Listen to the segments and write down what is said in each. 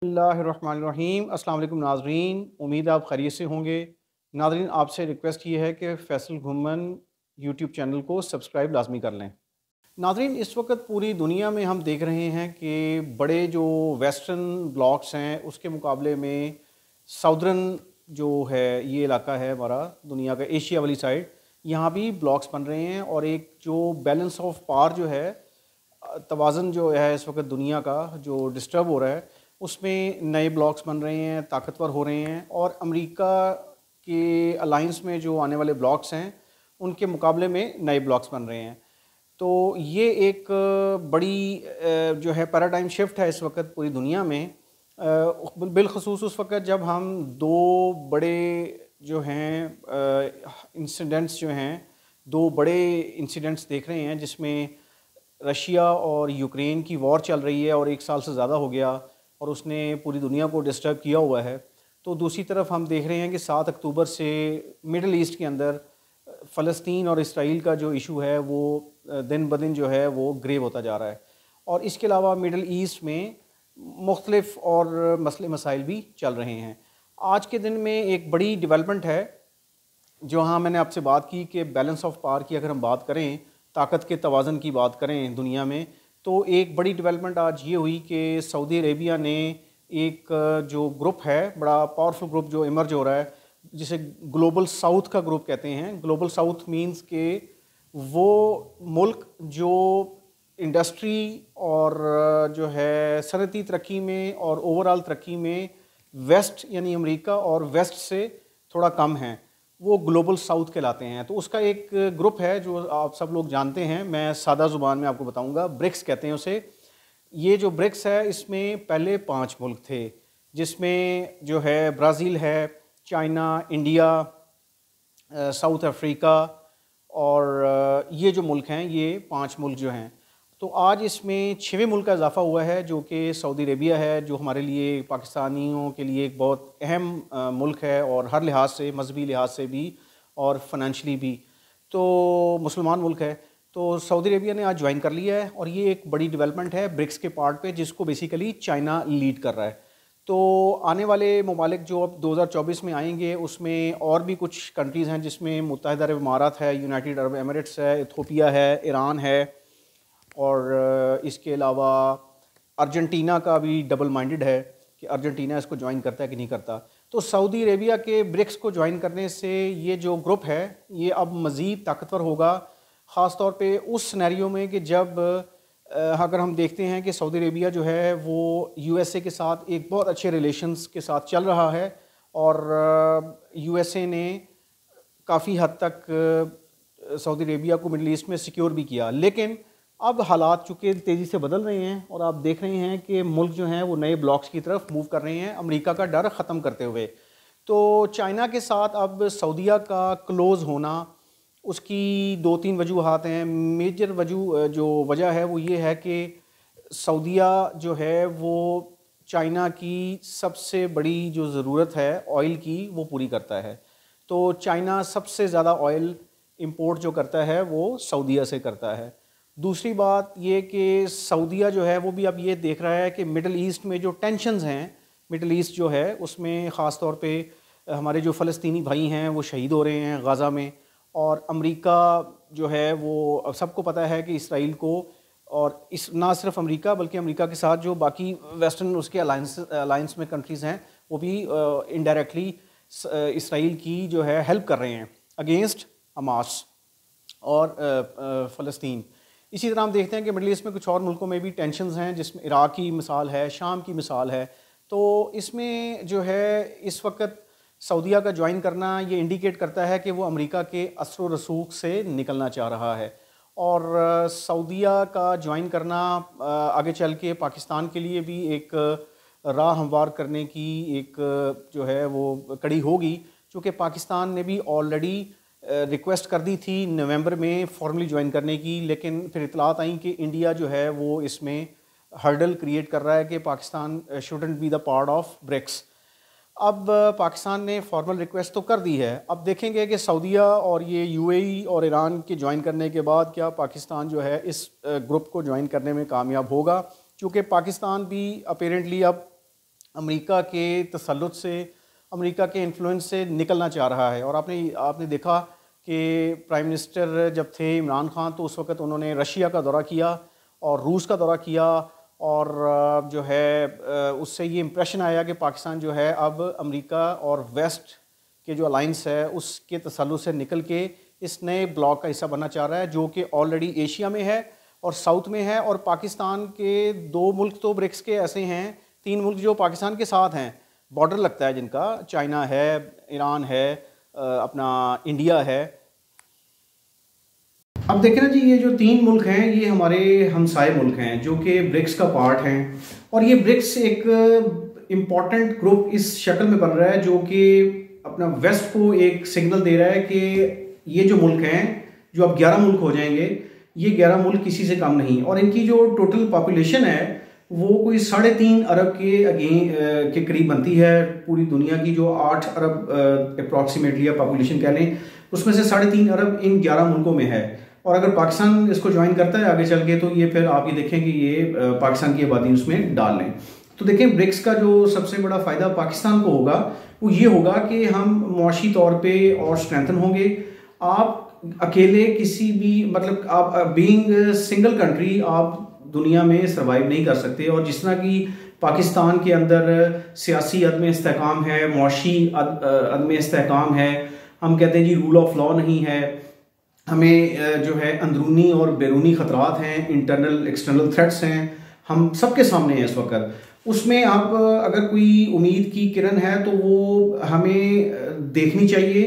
बिस्मिल्लाहिर्रहमानिर्रहीम। अस्सलाम वालेकुम नाज़रीन, उम्मीद आप खैरियत से होंगे। नाज़रीन, आपसे रिक्वेस्ट ये है कि फ़ैसल घुमन यूट्यूब चैनल को सब्सक्राइब लाज़मी कर लें। नाज़रीन, इस वक्त पूरी दुनिया में हम देख रहे हैं कि बड़े जो वेस्टर्न ब्लॉक्स हैं उसके मुकाबले में साउदर्न जो है ये इलाका है हमारा दुनिया का, एशिया वाली साइड, यहाँ भी ब्लॉक्स बन रहे हैं और एक जो बैलेंस ऑफ पावर जो है, तवाज़ुन जो है इस वक्त दुनिया का जो डिस्टर्ब हो रहा है, उसमें नए ब्लॉक्स बन रहे हैं, ताकतवर हो रहे हैं और अमेरिका के अलाइंस में जो आने वाले ब्लॉक्स हैं उनके मुकाबले में नए ब्लॉक्स बन रहे हैं। तो ये एक बड़ी जो है पैराडाइम शिफ्ट है इस वक्त पूरी दुनिया में, बिलखसूस उस वक्त जब हम दो बड़े जो हैं इंसिडेंट्स जो हैं, दो बड़े इंसिडेंट्स देख रहे हैं जिसमें रशिया और यूक्रेन की वॉर चल रही है और एक साल से ज़्यादा हो गया और उसने पूरी दुनिया को डिस्टर्ब किया हुआ है। तो दूसरी तरफ हम देख रहे हैं कि 7 अक्टूबर से मिडल ईस्ट के अंदर फ़लस्तीन और इसराइल का जो इशू है वो दिन ब दिन जो है वो ग्रेव होता जा रहा है। और इसके अलावा मिडल ईस्ट में मुख्तलिफ और मसले मसाइल भी चल रहे हैं। आज के दिन में एक बड़ी डेवलपमेंट है, जो हाँ मैंने आपसे बात की कि बैलेंस ऑफ पावर की अगर हम बात करें, ताकत के तवाज़ुन की बात करें दुनिया में, तो एक बड़ी डेवलपमेंट आज ये हुई कि सऊदी अरेबिया ने एक जो ग्रुप है, बड़ा पावरफुल ग्रुप जो इमर्ज हो रहा है, जिसे ग्लोबल साउथ का ग्रुप कहते हैं। ग्लोबल साउथ मींस के वो मुल्क जो इंडस्ट्री और जो है सनती तरक्की में और ओवरऑल तरक्की में वेस्ट यानी अमेरिका और वेस्ट से थोड़ा कम हैं, वो ग्लोबल साउथ कहलाते हैं। तो उसका एक ग्रुप है जो आप सब लोग जानते हैं, मैं सादा ज़ुबान में आपको बताऊंगा, ब्रिक्स कहते हैं उसे। ये जो ब्रिक्स है इसमें पहले 5 मुल्क थे, जिसमें जो है ब्राज़ील है, चाइना, इंडिया, साउथ अफ्रीका और ये जो मुल्क हैं, ये 5 मुल्क जो हैं। तो आज इसमें 6वें मुल्क का इजाफा हुआ है जो कि सऊदी अरेबिया है, जो हमारे लिए पाकिस्तानियों के लिए एक बहुत अहम मुल्क है और हर लिहाज से, मजहबी लिहाज से भी और फाइनेंशली भी, तो मुसलमान मुल्क है। तो सऊदी अरेबिया ने आज ज्वाइन कर लिया है और ये एक बड़ी डेवलपमेंट है ब्रिक्स के पार्ट पे, जिसको बेसिकली चाइना लीड कर रहा है। तो आने वाले ममालिक जो अब 2024 में आएंगे उसमें और भी कुछ कंट्रीज़ हैं, जिसमें मुत्तहिदा अरब इमारात है, यूनाइटेड अरब एमिरेट्स है, इथोपिया है, ईरान है और इसके अलावा अर्जेंटीना का भी डबल माइंडेड है कि अर्जेंटीना इसको ज्वाइन करता है कि नहीं करता। तो सऊदी अरेबिया के ब्रिक्स को ज्वाइन करने से ये जो ग्रुप है ये अब मज़ीद ताकतवर होगा, ख़ास तौर पे उस सिनेरियो में कि जब अगर हम देखते हैं कि सऊदी अरेबिया जो है वो यूएसए के साथ एक बहुत अच्छे रिलेशंस के साथ चल रहा है और यूएसए ने काफ़ी हद तक सऊदी अरेबिया को मिडल ईस्ट में सिक्योर भी किया। लेकिन अब हालात चूँकि तेज़ी से बदल रहे हैं और आप देख रहे हैं कि मुल्क जो हैं वो नए ब्लॉक्स की तरफ मूव कर रहे हैं, अमेरिका का डर ख़त्म करते हुए। तो चाइना के साथ अब सऊदीया का क्लोज़ होना, उसकी 2-3 वजूहात हैं। मेजर जो वजह है वो ये है कि सऊदीया जो है वो चाइना की सबसे बड़ी जो ज़रूरत है ऑयल की वो पूरी करता है। तो चाइना सबसे ज़्यादा ऑयल इंपोर्ट जो करता है वो सऊदीया से करता है। दूसरी बात ये कि सऊदीया जो है वो भी अब ये देख रहा है कि मिडल ईस्ट में जो टेंशन्स हैं, मिडल ईस्ट जो है उसमें ख़ास तौर पे हमारे जो फ़लस्तीनी भाई हैं वो शहीद हो रहे हैं गाज़ा में, और अमेरिका जो है वो अब सबको पता है कि इसराइल को, और इस ना सिर्फ अमेरिका बल्कि अमेरिका के साथ जो बाकी वेस्टर्न उसके अलाइंस में कंट्रीज़ हैं वो भी इनडायरेक्टली इसराइल की जो है हेल्प कर रहे हैं अगेंस्ट हमास और फ़लस्तीन। इसी तरह हम देखते हैं कि मिडल ईस्ट में कुछ और मुल्कों में भी टेंशन्स हैं, जिसमें इराक़ की मिसाल है, शाम की मिसाल है। तो इसमें जो है इस वक्त सऊदीया का ज्वाइन करना ये इंडिकेट करता है कि वो अमेरिका के असर व रसूख से निकलना चाह रहा है और सऊदीया का ज्वाइन करना आगे चल के पाकिस्तान के लिए भी एक राह हमवार करने की एक जो है वो कड़ी होगी, चूँकि पाकिस्तान ने भी ऑलरेडी रिक्वेस्ट कर दी थी नवंबर में फॉर्मली ज्वाइन करने की, लेकिन फिर इतलात आई कि इंडिया जो है वो इसमें हर्डल क्रिएट कर रहा है कि Pakistan shouldn't be the part of BRICS. अब पाकिस्तान ने फॉर्मल रिक्वेस्ट तो कर दी है, अब देखेंगे कि सऊदीया और ये यूएई और ईरान के ज्वाइन करने के बाद क्या पाकिस्तान जो है इस ग्रुप को ज्वाइन करने में कामयाब होगा, क्योंकि पाकिस्तान भी अपेरेंटली अब अमेरिका के तसल्लुत से, अमेरिका के इन्फ्लुएंस से निकलना चाह रहा है। और आपने देखा कि प्राइम मिनिस्टर जब थे इमरान खान, तो उस वक़्त उन्होंने रशिया का दौरा किया और रूस का दौरा किया, और जो है उससे ये इम्प्रेशन आया कि पाकिस्तान जो है अब अमेरिका और वेस्ट के जो अलाइंस है उसके तसल्लुत से निकल के इस नए ब्लॉक का हिस्सा बनना चाह रहा है, जो कि ऑलरेडी एशिया में है और साउथ में है। और पाकिस्तान के 2 मुल्क तो ब्रिक्स के ऐसे हैं, 3 मुल्क जो पाकिस्तान के साथ हैं, बॉर्डर लगता है जिनका, चाइना है, ईरान है, अपना इंडिया है। अब देखें ना जी, ये जो 3 मुल्क हैं ये हमारे हमसाए मुल्क हैं जो कि ब्रिक्स का पार्ट हैं। और ये ब्रिक्स एक इम्पॉर्टेंट ग्रुप इस शक्ल में बन रहा है जो कि अपना वेस्ट को एक सिग्नल दे रहा है कि ये जो मुल्क हैं, जो अब 11 मुल्क हो जाएंगे, ये 11 मुल्क किसी से कम नहीं। और इनकी जो टोटल पॉपुलेशन है वो कोई 3.5 अरब के करीब बनती है। पूरी दुनिया की जो 8 अरब अप्रॉक्सीमेटली या पॉपुलेशन कह लें, उसमें से 3.5 अरब इन 11 मुल्कों में है। और अगर पाकिस्तान इसको ज्वाइन करता है आगे चल के, तो ये फिर आप ये देखें कि ये पाकिस्तान की आबादी उसमें डाल लें। तो देखें, ब्रिक्स का जो सबसे बड़ा फ़ायदा पाकिस्तान को होगा वो ये होगा कि हम मुआशी तौर पे और स्ट्रेंथन होंगे। आप अकेले किसी भी, मतलब आप बीइंग सिंगल कंट्री, आप दुनिया में सर्वाइव नहीं कर सकते। और जिस तरह की पाकिस्तान के अंदर सियासी अदम इस्तेहकाम है, मुआशी अदम इस्तेहकाम है, हम कहते हैं जी रूल ऑफ लॉ नहीं है, हमें जो है अंदरूनी और बैरूनी ख़तरात हैं, इंटरनल एक्सटर्नल थ्रेट्स हैं, हम सबके सामने हैं इस वक्त। उसमें आप अगर कोई उम्मीद की किरण है तो वो हमें देखनी चाहिए।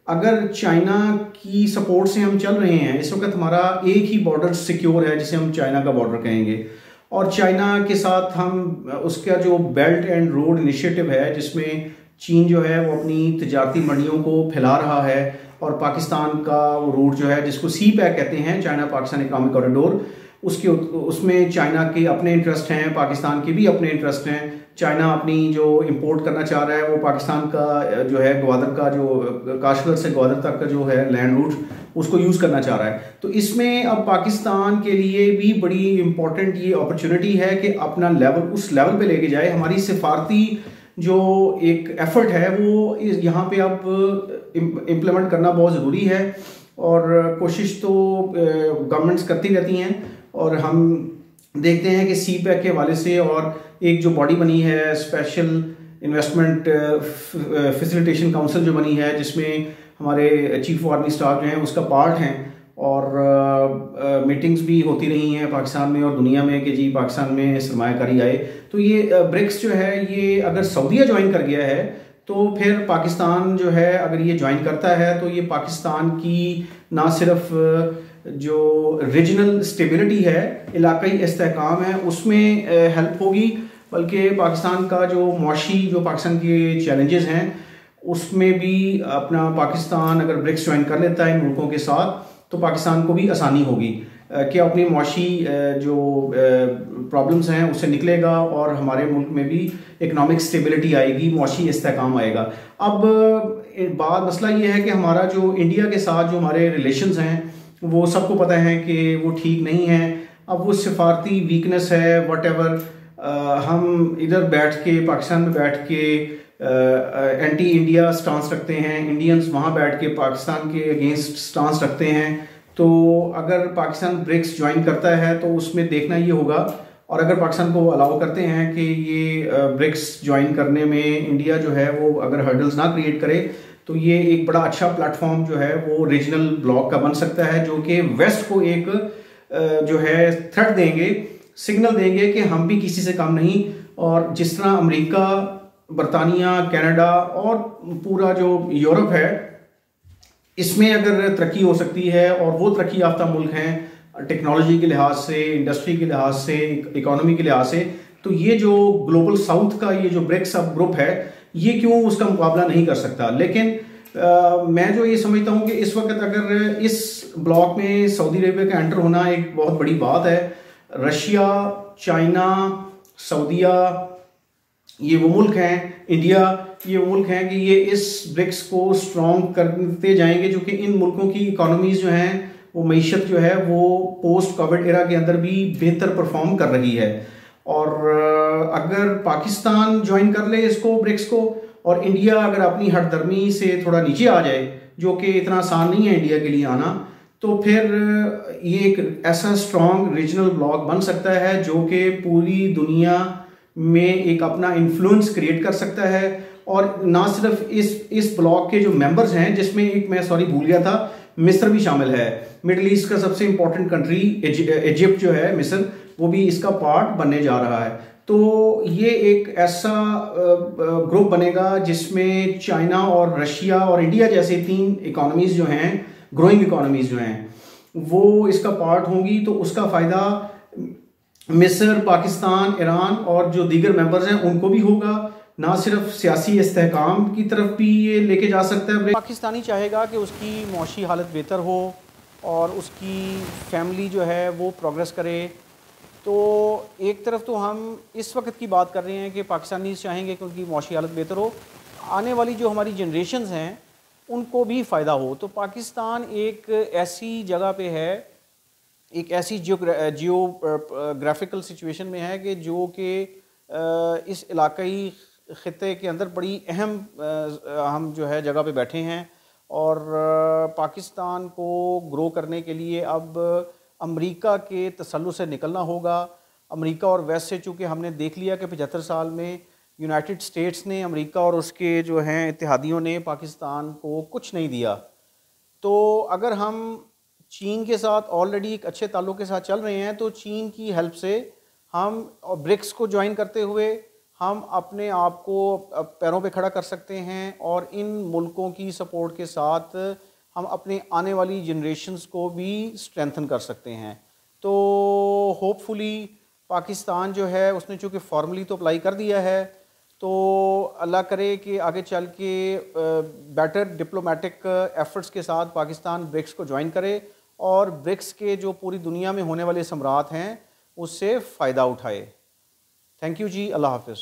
अगर चाइना की सपोर्ट से हम चल रहे हैं, इस वक्त हमारा एक ही बॉर्डर सिक्योर है जिसे हम चाइना का बॉर्डर कहेंगे, और चाइना के साथ हम उसका जो बेल्ट एंड रोड इनिशिएटिव है जिसमें चीन जो है वो अपनी तजारती मंडियों को फैला रहा है, और पाकिस्तान का वो रूट जो है जिसको सी पैक कहते हैं, चाइना पाकिस्तान इकोनॉमिक कॉरिडोर, उसमें चाइना के अपने इंटरेस्ट हैं, पाकिस्तान के भी अपने इंटरेस्ट हैं। चाइना अपनी जो इंपोर्ट करना चाह रहा है वो पाकिस्तान का जो है ग्वादर का, जो काश्मीर से ग्वादर तक का जो है लैंड रूट, उसको यूज़ करना चाह रहा है। तो इसमें अब पाकिस्तान के लिए भी बड़ी इंपॉर्टेंट ये अपॉर्चुनिटी है कि अपना लेवल उस लेवल पे लेके जाए। हमारी सिफारती जो एक एफर्ट है वो यहाँ पे अब इम्प्लीमेंट करना बहुत ज़रूरी है, और कोशिश तो गवर्नमेंट्स करती रहती हैं। और हम देखते हैं कि सी पैक के हवाले से और एक जो बॉडी बनी है, स्पेशल इन्वेस्टमेंट फैसिलिटेशन काउंसिल जो बनी है, जिसमें हमारे चीफ ऑफ आर्मी स्टाफ जो हैं उसका पार्ट हैं, और मीटिंग्स भी होती रही हैं पाकिस्तान में और दुनिया में कि जी पाकिस्तान में सरमायाकारी आए। तो ये ब्रिक्स जो है, ये अगर सऊदीया ज्वाइन कर गया है तो फिर पाकिस्तान जो है, अगर ये ज्वाइन करता है तो ये पाकिस्तान की ना सिर्फ जो रीजनल स्टेबिलिटी है, इलाकाई इस्तेहकाम है, उसमें हेल्प होगी, बल्कि पाकिस्तान का जो मुआशी, जो पाकिस्तान के चैलेंजेस हैं उसमें भी अपना पाकिस्तान अगर ब्रिक्स ज्वाइन कर लेता है इन मुल्कों के साथ, तो पाकिस्तान को भी आसानी होगी कि अपनी मुआशी जो प्रॉब्लम्स हैं उससे निकलेगा, और हमारे मुल्क में भी इकनॉमिक स्टेबिलिटी आएगी, मुआशी इस्तेहकाम आएगा। अब मसला ये है कि हमारा जो इंडिया के साथ जो हमारे रिलेशंस हैं वो सबको पता है कि वो ठीक नहीं है। अब वो सिफारती वीकनेस है, व्हाटएवर, हम इधर बैठ के, पाकिस्तान में बैठ के एंटी इंडिया स्टांस रखते हैं, इंडियंस वहाँ बैठ के पाकिस्तान के अगेंस्ट स्टांस रखते हैं। तो अगर पाकिस्तान ब्रिक्स ज्वाइन करता है तो उसमें देखना ये होगा, और अगर पाकिस्तान को अलाउ करते हैं कि ये ब्रिक्स ज्वाइन करने में इंडिया जो है वो अगर हर्डल्स ना क्रिएट करे, तो ये एक बड़ा अच्छा प्लेटफॉर्म जो है वो रीजनल ब्लॉक का बन सकता है, जो कि वेस्ट को एक जो है थ्रेट देंगे, सिग्नल देंगे कि हम भी किसी से कम नहीं। और जिस तरह अमेरिका, बरतानिया, कनाडा और पूरा जो यूरोप है, इसमें अगर तरक्की हो सकती है, और वो तरक्की याफ्ता मुल्क हैं टेक्नोलॉजी के लिहाज से, इंडस्ट्री के लिहाज से, इकोनॉमी के लिहाज से, तो ये जो ग्लोबल साउथ का ये जो ब्रिक्स सब ग्रुप है, ये क्यों उसका मुकाबला नहीं कर सकता। लेकिन मैं जो ये समझता हूँ कि इस वक्त अगर इस ब्लॉक में सऊदी अरेबिया का एंटर होना एक बहुत बड़ी बात है। रशिया, चाइना, सऊदीया, ये वो मुल्क हैं, इंडिया, ये वो मुल्क हैं कि ये इस ब्रिक्स को स्ट्रॉन्ग करते जाएंगे, जो कि इन मुल्कों की इकोनॉमीज जो हैं वो मईशत जो है वो पोस्ट कोविड एरा के अंदर भी बेहतर परफॉर्म कर रही है। और अगर पाकिस्तान ज्वाइन कर ले इसको, ब्रिक्स को, और इंडिया अगर अपनी हठधर्मी से थोड़ा नीचे आ जाए, जो कि इतना आसान नहीं है इंडिया के लिए आना, तो फिर ये एक ऐसा स्ट्रॉन्ग रीजनल ब्लॉक बन सकता है जो कि पूरी दुनिया में एक अपना इन्फ्लुएंस क्रिएट कर सकता है। और ना सिर्फ इस ब्लॉक के जो मेंबर्स हैं, जिसमें एक मैं भूल गया था, मिस्र भी शामिल है। मिडिल ईस्ट का सबसे इंपॉर्टेंट कंट्री इजिप्ट जो है, मिस्र, वो भी इसका पार्ट बनने जा रहा है। तो ये एक ऐसा ग्रुप बनेगा जिसमें चाइना और रशिया और इंडिया जैसे 3 इकोनॉमीज जो हैं, ग्रोइंग इकोनॉमीज जो हैं, वो इसका पार्ट होंगी। तो उसका फ़ायदा मिस्र, पाकिस्तान, ईरान और जो दीगर मेंबर्स हैं उनको भी होगा। ना सिर्फ सियासी इस्तेहकाम की तरफ भी ये लेके जा सकता है। पाकिस्तानी चाहेगा कि उसकी मौशी हालत बेहतर हो और उसकी फैमिली जो है वो प्रोग्रेस करे। तो एक तरफ तो हम इस वक्त की बात कर रहे हैं कि पाकिस्तानी चाहेंगे कि उनकी मौशी हालत बेहतर हो, आने वाली जो हमारी जनरेशन्स हैं उनको भी फ़ायदा हो। तो पाकिस्तान एक ऐसी जगह पे है, एक ऐसी जियोग्राफिकल सिचुएशन में है कि जो कि इस इलाकाई ख़ित्ते के अंदर बड़ी अहम हम जो है जगह पे बैठे हैं। और पाकिस्तान को ग्रो करने के लिए अब अमेरिका के तसल्लुत से निकलना होगा। अमेरिका और वेस्ट से, चूँकि हमने देख लिया कि 75 साल में यूनाइटेड स्टेट्स ने, अमेरिका और उसके जो हैं इत्तेहादियों ने पाकिस्तान को कुछ नहीं दिया। तो अगर हम चीन के साथ ऑलरेडी एक अच्छे ताल्लुक़ के साथ चल रहे हैं, तो चीन की हेल्प से हम ब्रिक्स को ज्वाइन करते हुए हम अपने आप को पैरों पे खड़ा कर सकते हैं और इन मुल्कों की सपोर्ट के साथ हम अपने आने वाली जनरेशन्स को भी स्ट्रेंथन कर सकते हैं। तो होपफुली पाकिस्तान जो है उसने चूँकि फॉर्मली तो अप्लाई कर दिया है, तो अल्लाह करे कि आगे चल के बेटर डिप्लोमेटिक एफर्ट्स के साथ पाकिस्तान ब्रिक्स को ज्वाइन करे और ब्रिक्स के जो पूरी दुनिया में होने वाले सम्राट हैं उससे फ़ायदा उठाए। थैंक यू जी, अल्लाह हाफ़िज़।